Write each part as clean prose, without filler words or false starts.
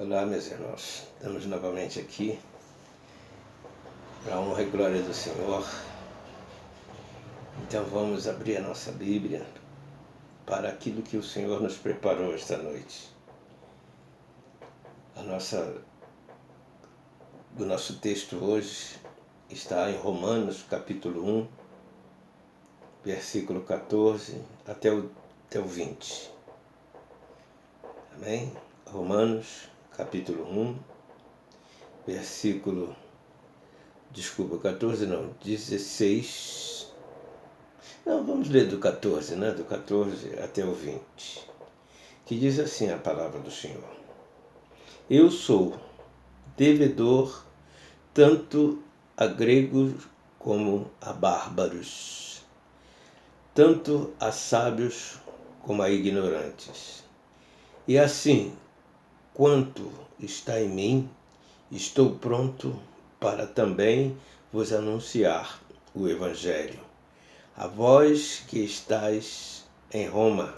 Olá, meus irmãos. Estamos novamente aqui para a honra e glória do Senhor. Então vamos abrir a nossa Bíblia para aquilo que o Senhor nos preparou esta noite. O nosso texto hoje está em Romanos capítulo 1, versículo 14 até o 20. Amém? Romanos capítulo 1, versículo 16. Não, vamos ler do 14, né? Do 14 até o 20. Que diz assim a palavra do Senhor. Eu sou devedor tanto a gregos como a bárbaros, tanto a sábios como a ignorantes. E assim, quanto está em mim, estou pronto para também vos anunciar o Evangelho, a vós que estáis em Roma.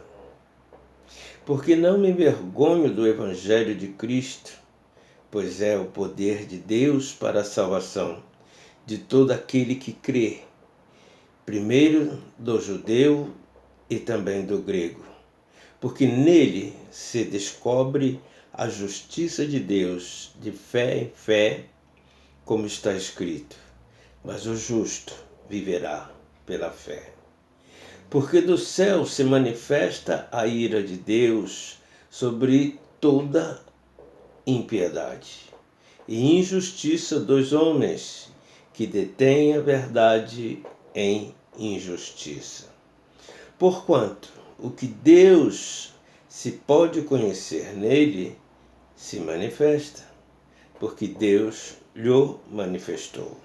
Porque não me envergonho do Evangelho de Cristo, pois é o poder de Deus para a salvação de todo aquele que crê, primeiro do judeu e também do grego. Porque nele se descobre a justiça de Deus de fé em fé, como está escrito, mas o justo viverá pela fé. Porque do céu se manifesta a ira de Deus sobre toda impiedade e injustiça dos homens que detêm a verdade em injustiça. Porquanto o que Deus se pode conhecer nele se manifesta, porque Deus lhe manifestou.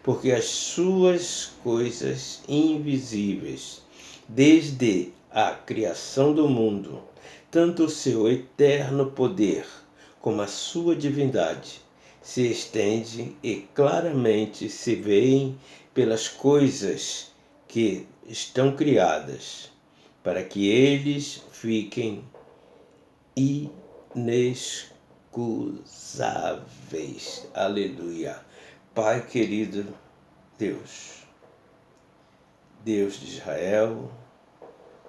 Porque as suas coisas invisíveis, desde a criação do mundo, tanto o seu eterno poder como a sua divindade, se estendem e claramente se veem pelas coisas que estão criadas, para que eles fiquem inexcusáveis. Aleluia. Pai querido Deus, Deus de Israel,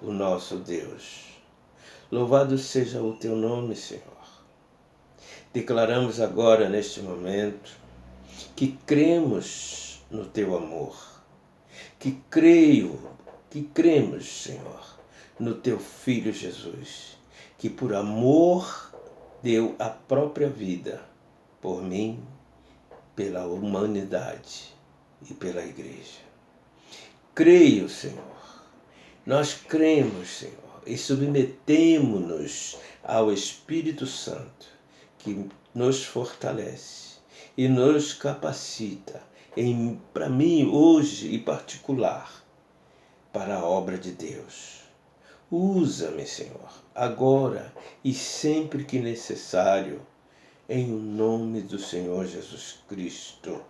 o nosso Deus, louvado seja o teu nome, Senhor. Declaramos agora, neste momento, que cremos no teu amor, que cremos, Senhor, no teu Filho Jesus, que por amor deu a própria vida por mim, pela humanidade e pela igreja. Creio, Senhor, nós cremos, Senhor, e submetemo-nos ao Espírito Santo, que nos fortalece e nos capacita, para mim, hoje, em particular, para a obra de Deus. Usa-me, Senhor, agora e sempre que necessário, em nome do Senhor Jesus Cristo.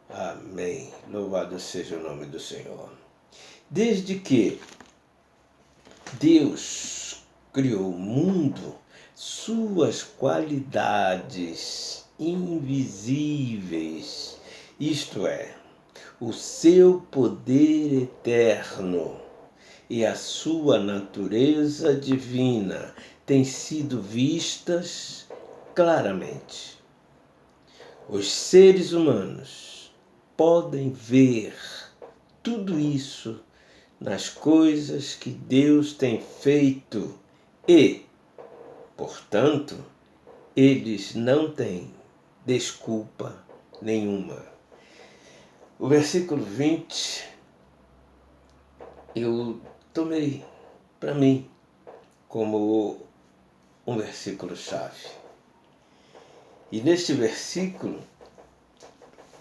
Amém. Louvado seja o nome do Senhor. Desde que Deus criou o mundo, suas qualidades invisíveis, isto é, o seu poder eterno e a sua natureza divina, têm sido vistas claramente. Os seres humanos podem ver tudo isso nas coisas que Deus tem feito e, portanto, eles não têm desculpa nenhuma. O versículo 20 eu tomei para mim como um versículo-chave. E neste versículo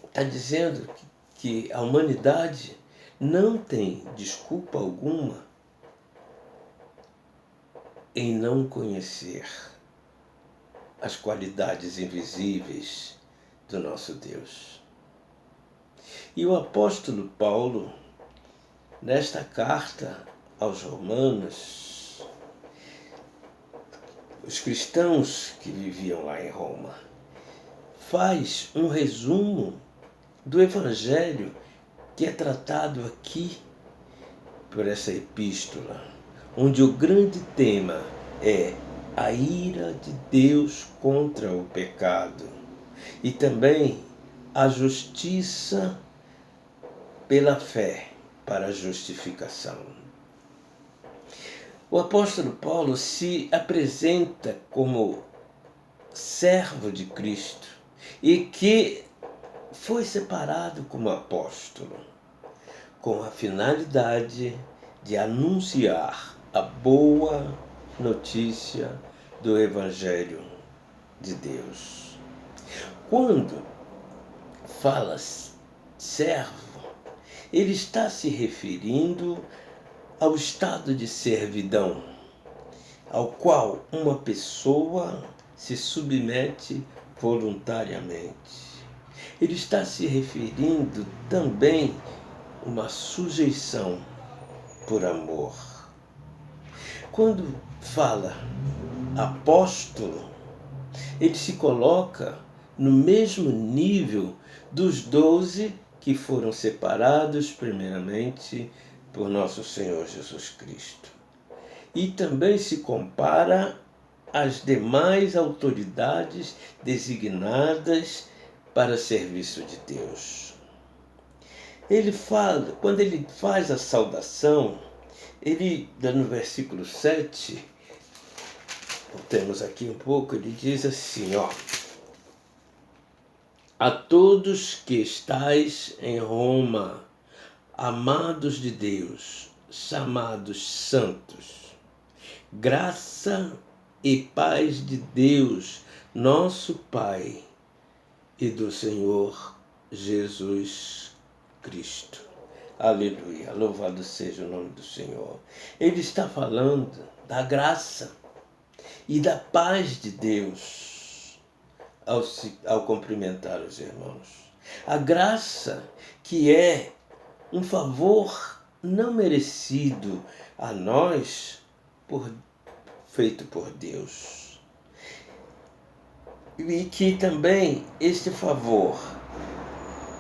está dizendo que a humanidade não tem desculpa alguma em não conhecer as qualidades invisíveis do nosso Deus. E o apóstolo Paulo, nesta carta aos Romanos, os cristãos que viviam lá em Roma, faz um resumo do Evangelho que é tratado aqui por essa epístola, onde o grande tema é a ira de Deus contra o pecado e também a justiça pela fé para a justificação. O apóstolo Paulo se apresenta como servo de Cristo e que foi separado como apóstolo com a finalidade de anunciar a boa notícia do Evangelho de Deus. Quando fala servo, ele está se referindo ao estado de servidão, ao qual uma pessoa se submete voluntariamente. Ele está se referindo também a uma sujeição por amor. Quando fala apóstolo, ele se coloca no mesmo nível dos 12 que foram separados primeiramente por nosso Senhor Jesus Cristo. E também se compara às demais autoridades designadas para serviço de Deus. Quando ele faz a saudação, ele, no versículo 7, temos aqui um pouco, ele diz assim, a todos que estais em Roma, amados de Deus, chamados santos, graça e paz de Deus, nosso Pai, e do Senhor Jesus Cristo. Aleluia, louvado seja o nome do Senhor. Ele está falando da graça e da paz de Deus ao cumprimentar os irmãos. A graça que é um favor não merecido a nós, feito por Deus. E que também este favor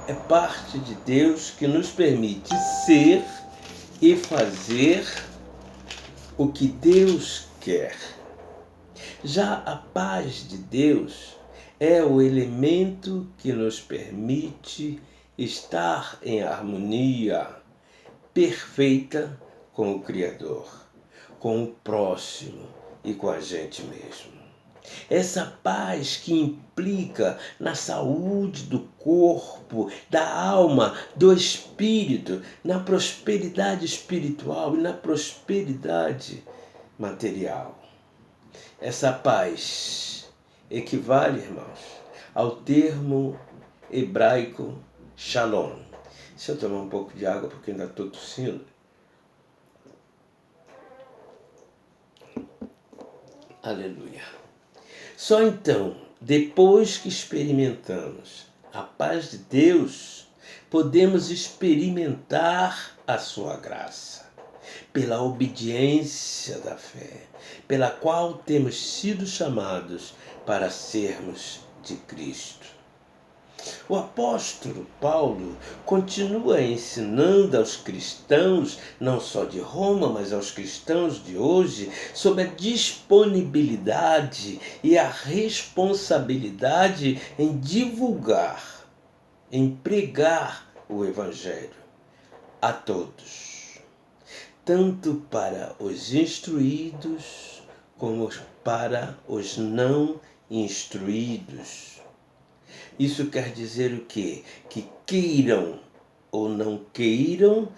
é parte de Deus que nos permite ser e fazer o que Deus quer. Já a paz de Deus é o elemento que nos permite estar em harmonia perfeita com o Criador, com o próximo e com a gente mesmo. Essa paz que implica na saúde do corpo, da alma, do espírito, na prosperidade espiritual e na prosperidade material. Essa paz equivale, irmãos, ao termo hebraico shalom. Deixa eu tomar um pouco de água porque ainda estou tossindo. Aleluia. Só então, depois que experimentamos a paz de Deus, podemos experimentar a sua graça, pela obediência da fé, pela qual temos sido chamados para sermos de Cristo. O apóstolo Paulo continua ensinando aos cristãos, não só de Roma, mas aos cristãos de hoje, sobre a disponibilidade e a responsabilidade em divulgar, em pregar o Evangelho a todos, tanto para os instruídos como para os não instruídos. Isso quer dizer o quê? Que queiram ou não queiram,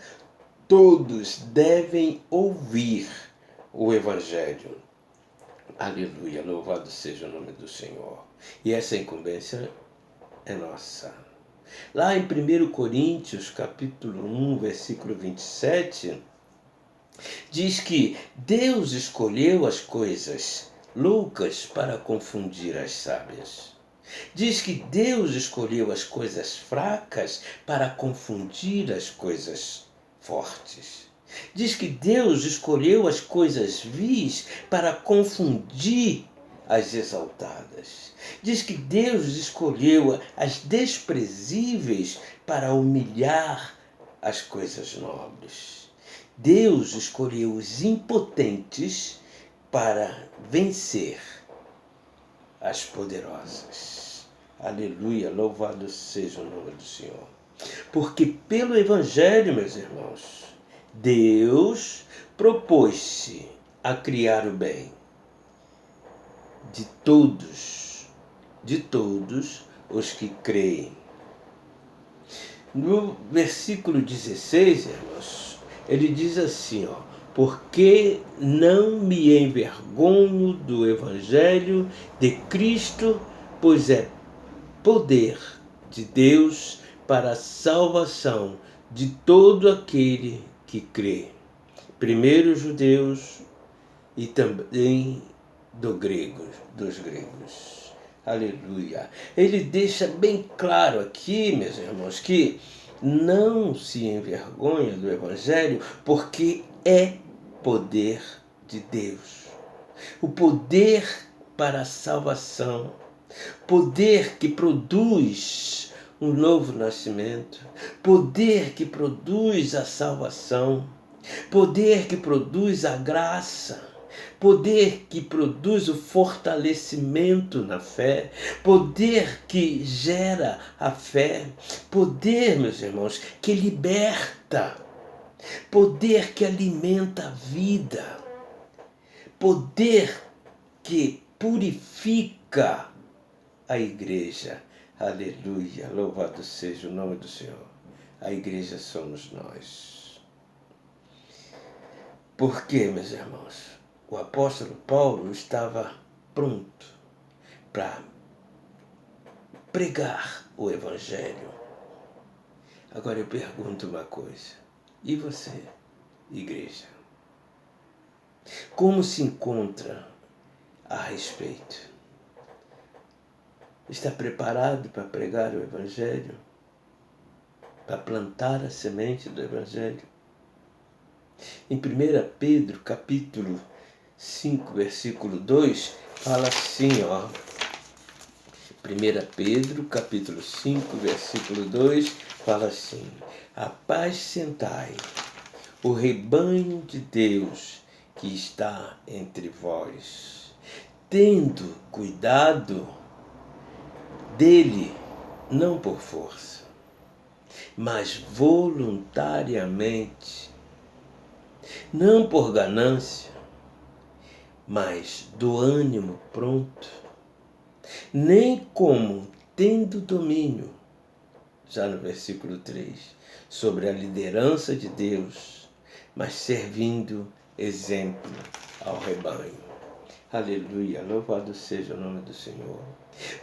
todos devem ouvir o Evangelho. Aleluia, louvado seja o nome do Senhor. E essa incumbência é nossa. Lá em 1 Coríntios, capítulo 1, versículo 27, diz que Deus escolheu as coisas loucas para confundir as sábias. Diz que Deus escolheu as coisas fracas para confundir as coisas fortes. Diz que Deus escolheu as coisas vis para confundir as exaltadas. Diz que Deus escolheu as desprezíveis para humilhar as coisas nobres. Deus escolheu os impotentes para vencer as poderosas. Aleluia, louvado seja o nome do Senhor. Porque pelo Evangelho, meus irmãos, Deus propôs-se a criar o bem de todos os que creem. No versículo 16, irmãos, ele diz assim, porque não me envergonho do Evangelho de Cristo, pois é poder de Deus para a salvação de todo aquele que crê. Primeiro os judeus e também dos gregos. Aleluia. Ele deixa bem claro aqui, meus irmãos, que não se envergonha do Evangelho, porque é poder de Deus. O poder para a salvação. Poder que produz um novo nascimento. Poder que produz a salvação. Poder que produz a graça. Poder que produz o fortalecimento na fé, poder que gera a fé, poder, meus irmãos, que liberta, poder que alimenta a vida, poder que purifica a igreja. Aleluia, louvado seja o nome do Senhor. A igreja somos nós. Por quê, meus irmãos? O apóstolo Paulo estava pronto para pregar o Evangelho. Agora eu pergunto uma coisa. E você, igreja? Como se encontra a respeito? Está preparado para pregar o Evangelho? Para plantar a semente do Evangelho? Em 1 Pedro, capítulo 5, versículo 2, fala assim, 1 Pedro, capítulo 5, versículo 2, fala assim: apacentai o rebanho de Deus que está entre vós, tendo cuidado dele, não por força, mas voluntariamente, não por ganância, mas do ânimo pronto, nem como tendo domínio, já no versículo 3, sobre a liderança de Deus, mas servindo exemplo ao rebanho. Aleluia, louvado seja o nome do Senhor.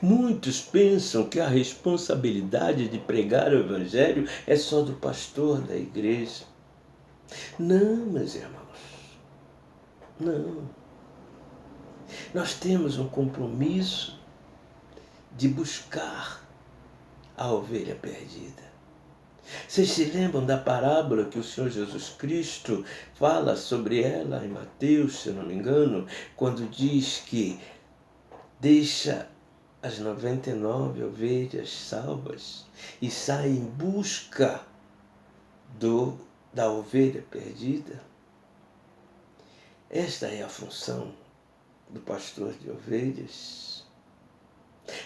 Muitos pensam que a responsabilidade de pregar o Evangelho é só do pastor da igreja. Não, meus irmãos, não. Nós temos um compromisso de buscar a ovelha perdida. Vocês se lembram da parábola que o Senhor Jesus Cristo fala sobre ela em Mateus, se eu não me engano, quando diz que deixa as 99 ovelhas salvas e sai em busca da ovelha perdida? Esta é a função do pastor de ovelhas.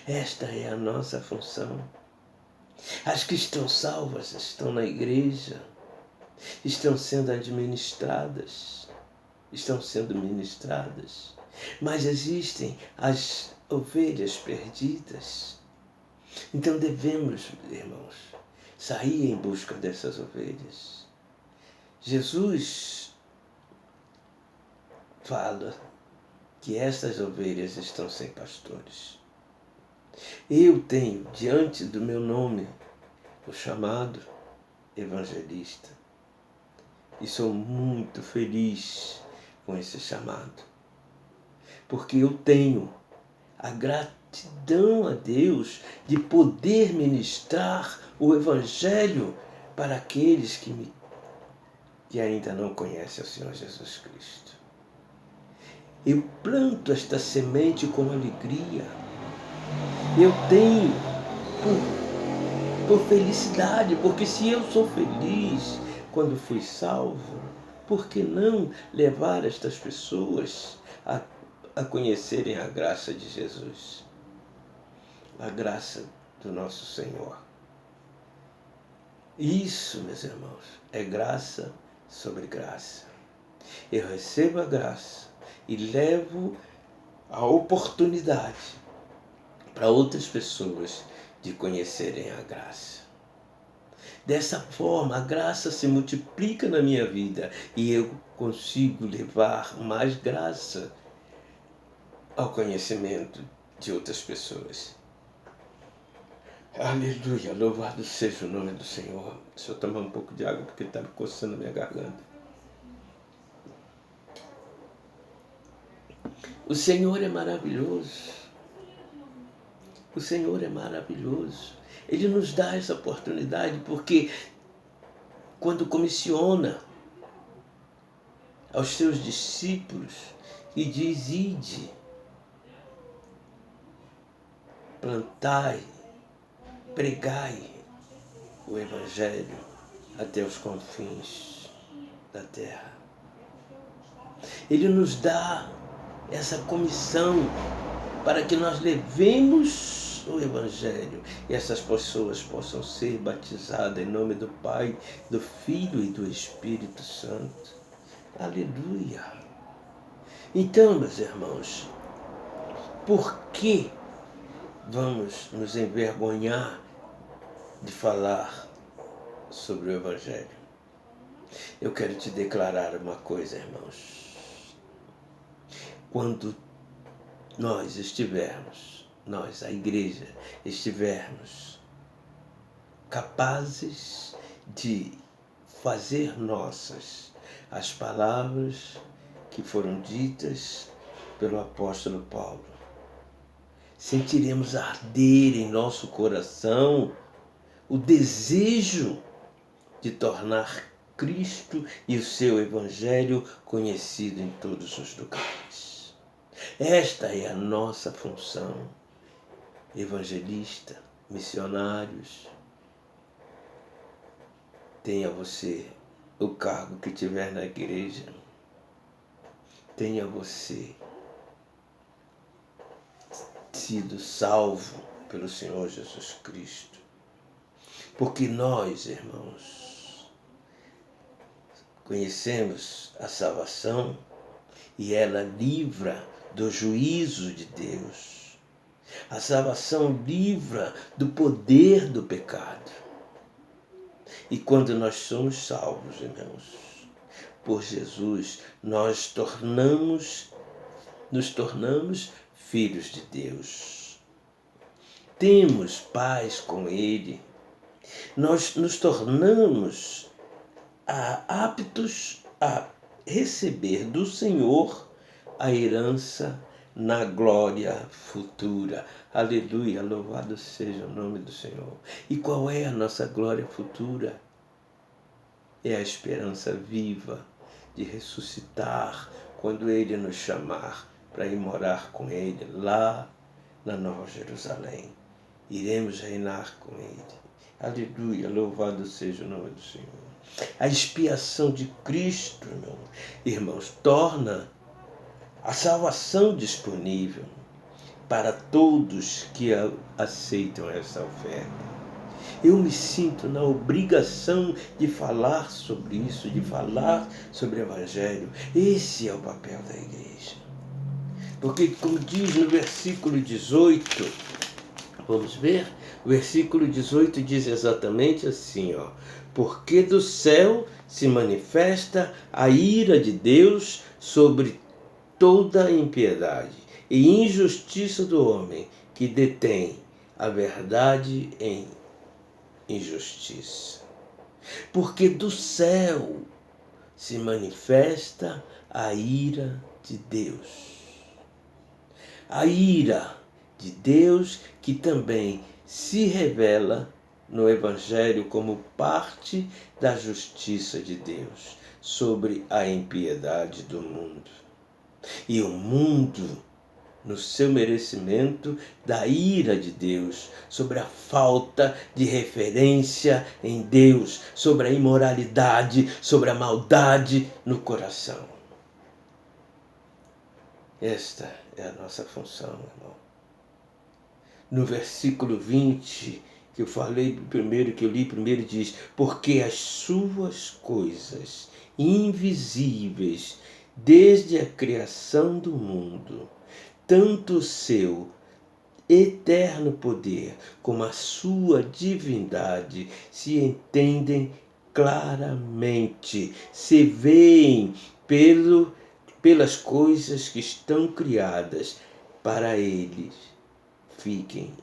Esta é a nossa função. As que estão salvas estão na igreja, estão sendo administradas, estão sendo ministradas, mas existem as ovelhas perdidas. Então devemos, irmãos, sair em busca dessas ovelhas. Jesus fala que estas ovelhas estão sem pastores. Eu tenho diante do meu nome o chamado evangelista e sou muito feliz com esse chamado, porque eu tenho a gratidão a Deus de poder ministrar o Evangelho para aqueles que ainda não conhecem o Senhor Jesus Cristo. Eu planto esta semente com alegria. Eu tenho por felicidade, porque se eu sou feliz quando fui salvo, por que não levar estas pessoas a conhecerem a graça de Jesus? A graça do nosso Senhor. Isso, meus irmãos, é graça sobre graça. Eu recebo a graça e levo a oportunidade para outras pessoas de conhecerem a graça. Dessa forma, a graça se multiplica na minha vida e eu consigo levar mais graça ao conhecimento de outras pessoas. Aleluia, louvado seja o nome do Senhor. Deixa eu tomar um pouco de água porque está me coçando a minha garganta. O Senhor é maravilhoso. O Senhor é maravilhoso. Ele nos dá essa oportunidade porque quando comissiona aos seus discípulos e diz: ide, plantai, pregai o Evangelho até os confins da terra. Ele nos dá essa comissão para que nós levemos o Evangelho e essas pessoas possam ser batizadas em nome do Pai, do Filho e do Espírito Santo. Aleluia! Então, meus irmãos, por que vamos nos envergonhar de falar sobre o Evangelho? Eu quero te declarar uma coisa, irmãos. Quando nós estivermos, a igreja, estivermos capazes de fazer nossas as palavras que foram ditas pelo apóstolo Paulo, sentiremos arder em nosso coração o desejo de tornar Cristo e o seu Evangelho conhecido em todos os lugares. Esta é a nossa função, evangelista, missionários. Tenha você o cargo que tiver na igreja, tenha você sido salvo pelo Senhor Jesus Cristo. Porque nós, irmãos, conhecemos a salvação e ela livra do juízo de Deus. A salvação livra do poder do pecado. E quando nós somos salvos, irmãos, por Jesus, nós nos tornamos filhos de Deus. Temos paz com Ele. Nós nos tornamos aptos a receber do Senhor a herança na glória futura. Aleluia, louvado seja o nome do Senhor. E qual é a nossa glória futura? É a esperança viva de ressuscitar quando Ele nos chamar para ir morar com Ele lá na Nova Jerusalém. Iremos reinar com Ele. Aleluia, louvado seja o nome do Senhor. A expiação de Cristo, irmãos, torna a salvação disponível para todos que aceitam essa oferta. Eu me sinto na obrigação de falar sobre isso, de falar sobre o Evangelho. Esse é o papel da igreja. Porque, como diz no versículo 18, vamos ver? O versículo 18 diz exatamente assim, ó. Porque do céu se manifesta a ira de Deus sobre toda a impiedade e injustiça do homem que detém a verdade em injustiça. Porque do céu se manifesta a ira de Deus. A ira de Deus que também se revela no Evangelho como parte da justiça de Deus sobre a impiedade do mundo. E o mundo, no seu merecimento da ira de Deus, sobre a falta de referência em Deus, sobre a imoralidade, sobre a maldade no coração. Esta é a nossa função, irmão. No versículo 20, que eu falei primeiro, que eu li primeiro, diz: porque as suas coisas invisíveis, desde a criação do mundo, tanto o seu eterno poder como a sua divindade se entendem claramente, se veem pelas coisas que estão criadas, para eles fiquem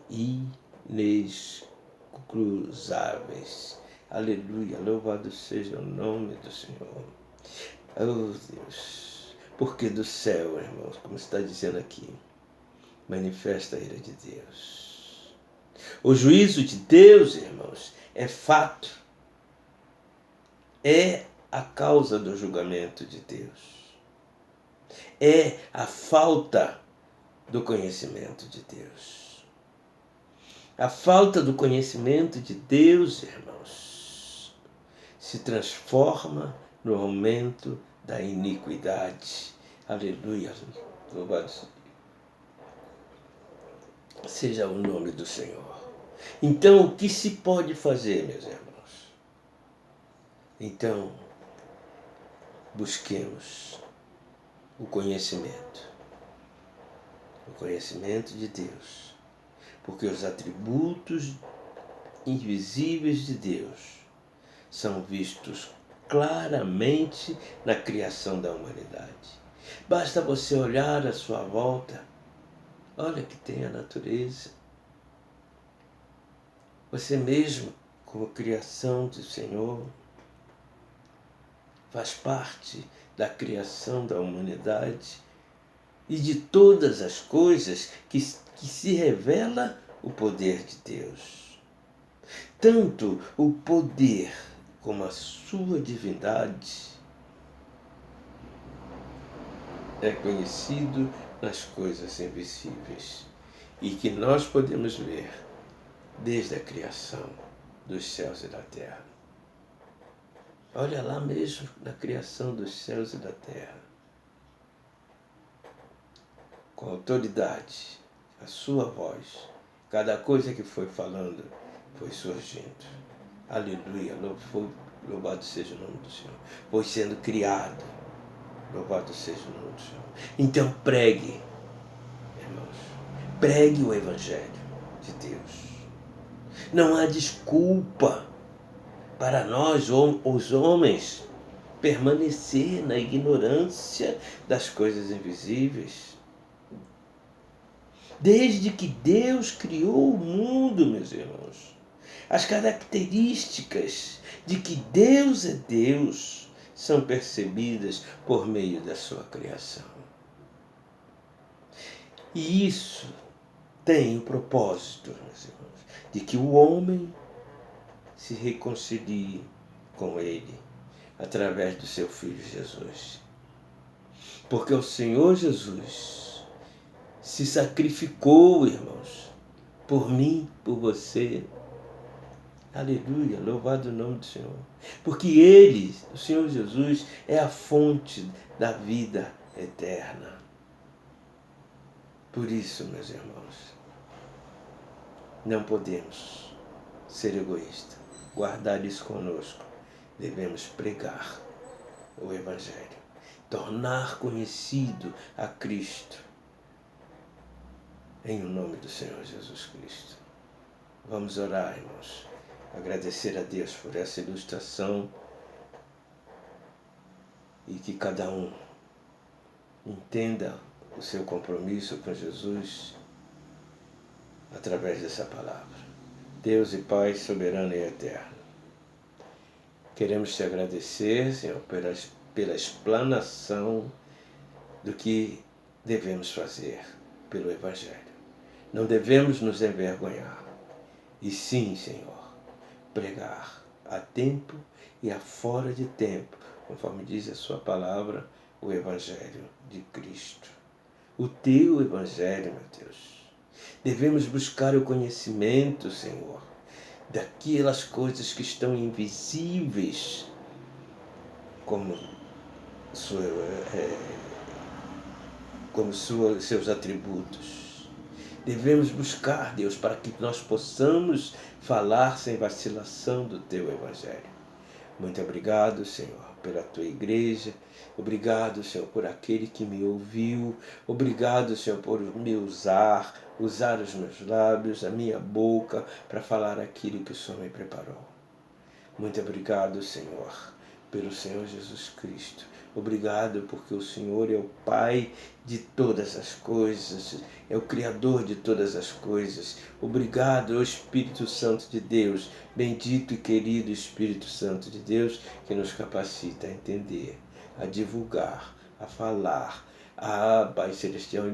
inescrutáveis. Aleluia, louvado seja o nome do Senhor. Oh Deus, porque do céu, irmãos, como está dizendo aqui, manifesta a ira de Deus. O juízo de Deus, irmãos, é fato. É a causa do julgamento de Deus. É a falta do conhecimento de Deus. A falta do conhecimento de Deus, irmãos, se transforma no aumento da iniquidade. Aleluia. Louvado seja o nome do Senhor. Então, o que se pode fazer, meus irmãos? Então, busquemos o conhecimento de Deus, porque os atributos invisíveis de Deus são vistos claramente na criação da humanidade. Basta você olhar à sua volta, olha que tem a natureza. Você mesmo, como criação do Senhor, faz parte da criação da humanidade e de todas as coisas que se revela o poder de Deus. Tanto o poder como a sua divindade é conhecido nas coisas invisíveis e que nós podemos ver desde a criação dos céus e da terra. Olha lá mesmo na criação dos céus e da terra. Com autoridade, a sua voz, cada coisa que foi falando foi surgindo. Aleluia, louvado seja o nome do Senhor. Foi sendo criado, louvado seja o nome do Senhor. Então pregue, irmãos, pregue o Evangelho de Deus. Não há desculpa para nós, os homens, permanecer na ignorância das coisas invisíveis. Desde que Deus criou o mundo, meus irmãos, as características de que Deus é Deus são percebidas por meio da sua criação. E isso tem o propósito, meus irmãos, de que o homem se reconcilie com Ele através do seu Filho Jesus. Porque o Senhor Jesus se sacrificou, irmãos, por mim, por você. Aleluia, louvado o nome do Senhor. Porque Ele, o Senhor Jesus, é a fonte da vida eterna. Por isso, meus irmãos, não podemos ser egoístas, guardar isso conosco. Devemos pregar o Evangelho, tornar conhecido a Cristo, em o nome do Senhor Jesus Cristo. Vamos orar, irmãos, agradecer a Deus por essa ilustração e que cada um entenda o seu compromisso com Jesus através dessa palavra. Deus e Pai soberano e eterno, queremos te agradecer, Senhor, pela explanação do que devemos fazer pelo Evangelho. Não devemos nos envergonhar, e sim, Senhor, pregar a tempo e a fora de tempo, conforme diz a sua palavra, o Evangelho de Cristo. O teu Evangelho, meu Deus. Devemos buscar o conhecimento, Senhor, daquelas coisas que estão invisíveis, como seus atributos. Devemos buscar, Deus, para que nós possamos falar sem vacilação do teu Evangelho. Muito obrigado, Senhor, pela tua igreja. Obrigado, Senhor, por aquele que me ouviu. Obrigado, Senhor, por me usar os meus lábios, a minha boca, para falar aquilo que o Senhor me preparou. Muito obrigado, Senhor, pelo Senhor Jesus Cristo. Obrigado porque o Senhor é o Pai de todas as coisas, é o Criador de todas as coisas. Obrigado, ó Espírito Santo de Deus, bendito e querido Espírito Santo de Deus, que nos capacita a entender, a divulgar, a falar, Pai Celestial,